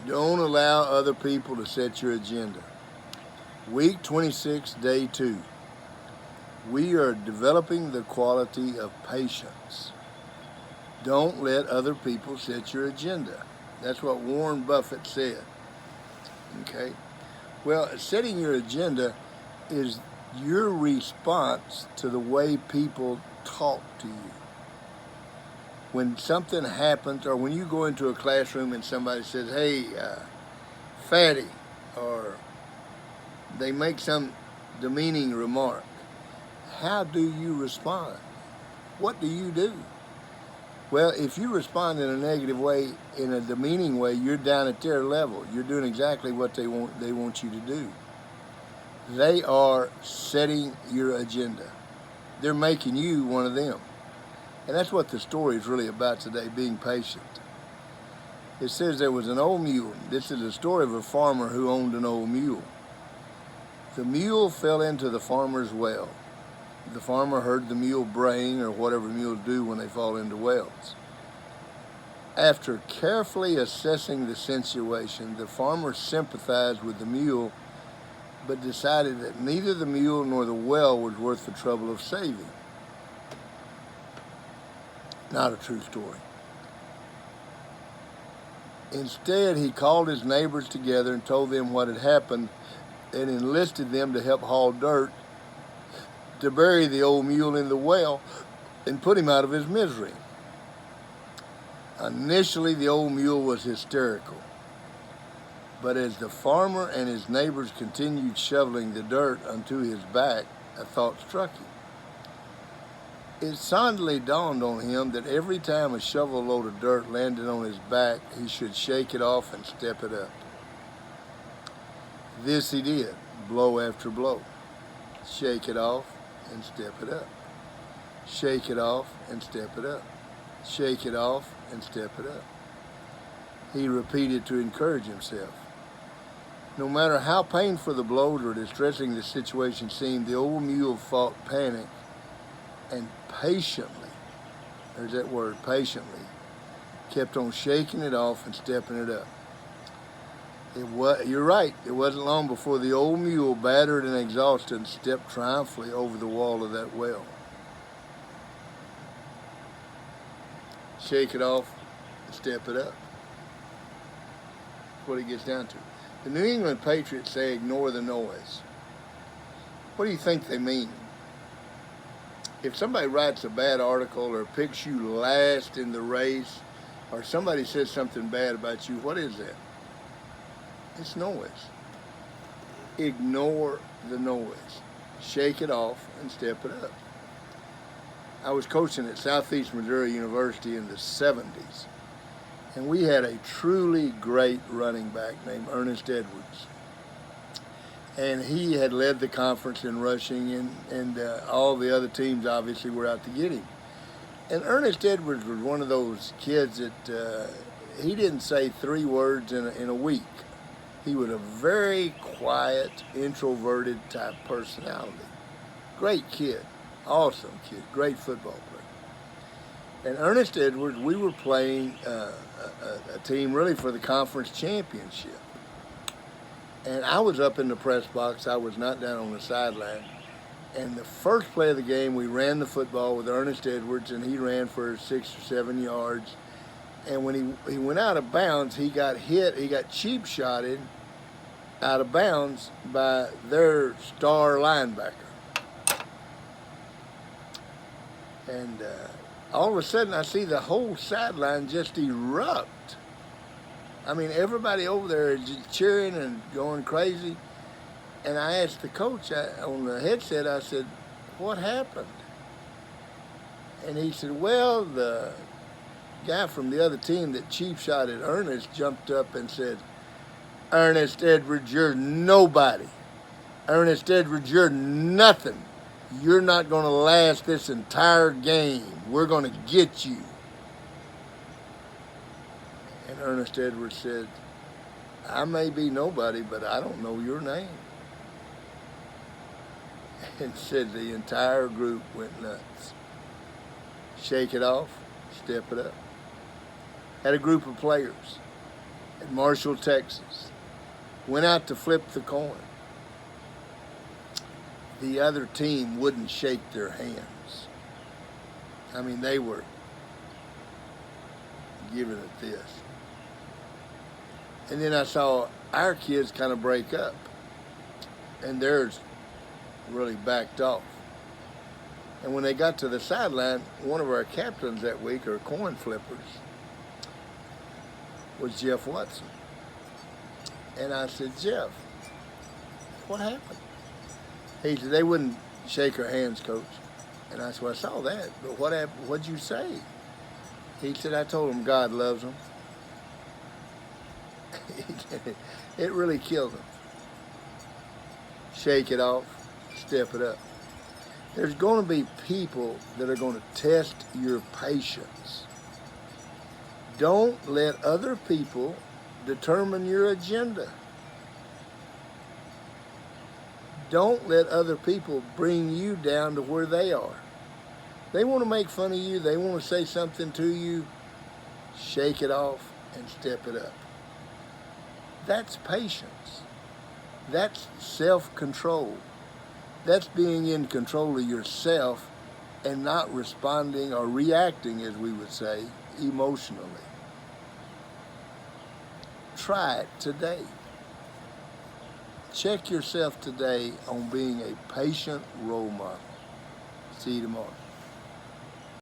Don't allow other people to set your agenda. Week 26, day 2. We are developing the quality of patience. Don't let other people set your agenda. That's what Warren Buffett said. Okay? Well, setting your agenda is your response to the way people talk to you. When something happens, or when you go into a classroom and somebody says, hey, fatty, or they make some demeaning remark, how do you respond? What do you do? Well, if you respond in a negative way, in a demeaning way, you're down at their level. You're doing exactly what they want you to do. They are setting your agenda. They're making you one of them. And that's what the story is really about today, being patient. It says there was an old mule. This is a story of a farmer who owned an old mule. The mule fell into the farmer's well. The farmer heard the mule braying, or whatever mules do when they fall into wells. After carefully assessing the situation, the farmer sympathized with the mule, but decided that neither the mule nor the well was worth the trouble of saving. Not a true story. Instead, he called his neighbors together and told them what had happened and enlisted them to help haul dirt to bury the old mule in the well and put him out of his misery. Initially, the old mule was hysterical, but as the farmer and his neighbors continued shoveling the dirt onto his back, a thought struck him. It suddenly dawned on him that every time a shovel load of dirt landed on his back, he should shake it off and step it up. This he did, blow after blow. Shake it off and step it up. Shake it off and step it up. Shake it off and step it up. He repeated to encourage himself. No matter how painful the blows or distressing the situation seemed, the old mule fought panic and patiently, there's that word, patiently, kept on shaking it off and stepping it up. You're right, it wasn't long before the old mule, battered and exhausted, stepped triumphantly over the wall of that well. Shake it off and step it up. That's what it gets down to. The New England Patriots say ignore the noise. What do you think they mean? If somebody writes a bad article or picks you last in the race, or somebody says something bad about you, what is that? It's noise. Ignore the noise. Shake it off and step it up. I was coaching at Southeast Missouri University in the 70s, and we had a truly great running back named Ernest Edwards. And he had led the conference in rushing, and all the other teams obviously were out to get him. And Ernest Edwards was one of those kids that he didn't say 3 words in a week. He was a very quiet, introverted type personality. Great kid, awesome kid, great football player. And Ernest Edwards, we were playing a team really for the conference championship. And I was up in the press box. I was not down on the sideline. And the first play of the game, we ran the football with Ernest Edwards, and he ran for 6 or 7 yards. And when he went out of bounds, he got hit. He got cheap shotted out of bounds by their star linebacker. And all of a sudden, I see the whole sideline just erupt. I mean, everybody over there is just cheering and going crazy. And I asked the coach on the headset, I said, what happened? And he said, well, the guy from the other team that cheap shotted Ernest jumped up and said, Ernest Edwards, you're nobody. Ernest Edwards, you're nothing. You're not going to last this entire game. We're going to get you. And Ernest Edwards said, I may be nobody, but I don't know your name. And said the entire group went nuts. Shake it off, step it up. Had a group of players. at Marshall, Texas. Went out to flip the coin. The other team wouldn't shake their hands. I mean, they were giving it this. And then I saw our kids kind of break up, and theirs really backed off. And when they got to the sideline, one of our captains that week, or coin flippers, was Jeff Watson. And I said, Jeff, what happened? He said, they wouldn't shake our hands, Coach. And I said, well, I saw that, but what happened? What'd you say? He said, I told them God loves them. It really killed them. Shake it off, step it up. There's going to be people that are going to test your patience. Don't let other people determine your agenda. Don't let other people bring you down to where they are. They want to make fun of you. They want to say something to you. Shake it off and step it up. That's patience. That's self-control. That's being in control of yourself and not responding or reacting, as we would say, emotionally. Try it today. Check yourself today on being a patient role model. See you tomorrow.